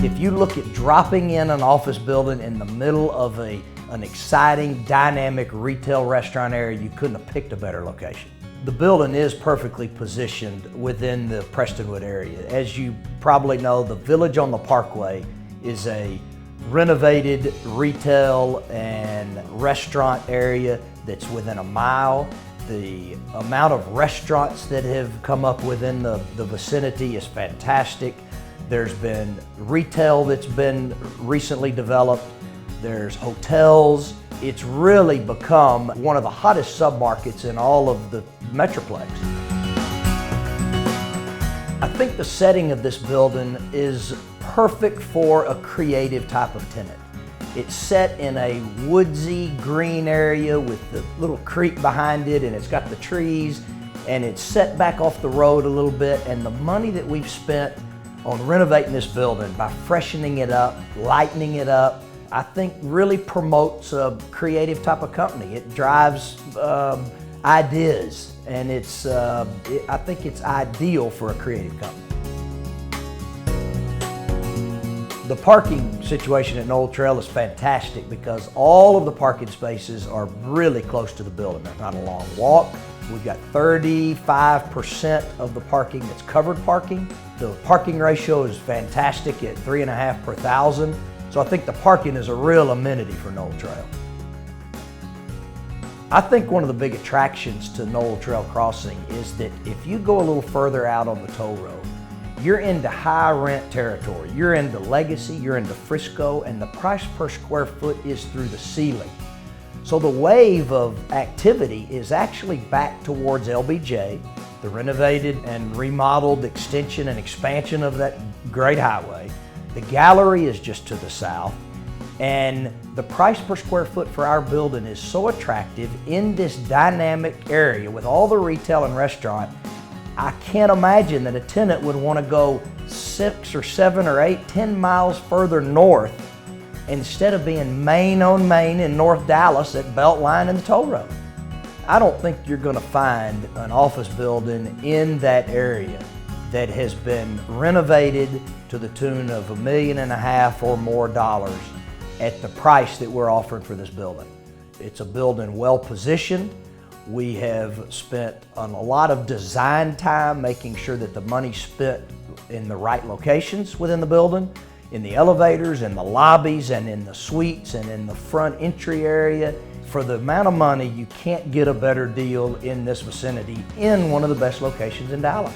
If you look at dropping in an office building in the middle of an exciting, dynamic retail restaurant area, you couldn't have picked a better location. The building is perfectly positioned within the Prestonwood area. As you probably know, the Village on the Parkway is a renovated retail and restaurant area that's within a mile. The amount of restaurants that have come up within the vicinity is fantastic. There's been retail that's been recently developed. There's hotels. It's really become one of the hottest submarkets in all of the Metroplex. I think the setting of this building is perfect for a creative type of tenant. It's set in a woodsy green area with the little creek behind it, and it's got the trees, and it's set back off the road a little bit, and the money that we've spent on renovating this building by freshening it up, lightening it up, I think really promotes a creative type of company. It drives ideas, and I think it's ideal for a creative company. The parking situation at Knoll Trail is fantastic because all of the parking spaces are really close to the building. They're not a long walk. We've got 35% of the parking that's covered parking. The parking ratio is fantastic at 3.5 per thousand. So I think the parking is a real amenity for Knoll Trail. I think one of the big attractions to Knoll Trail Crossing is that if you go a little further out on the toll road, you're into high rent territory. You're into Legacy, you're into Frisco, and the price per square foot is through the ceiling. So the wave of activity is actually back towards LBJ, the renovated and remodeled extension and expansion of that great highway. The gallery is just to the south, and the price per square foot for our building is so attractive in this dynamic area with all the retail and restaurant. I can't imagine that a tenant would want to go 6 or 7 or 8, 10 miles further north instead of being main on Main in North Dallas at Beltline and the toll road. I don't think you're going to find an office building in that area that has been renovated to the tune of $1.5 million or more at the price that we're offering for this building. It's a building well positioned. We have spent a lot of design time making sure that the money's spent in the right locations within the building, in the elevators, in the lobbies, and in the suites, and in the front entry area. For the amount of money, you can't get a better deal in this vicinity in one of the best locations in Dallas.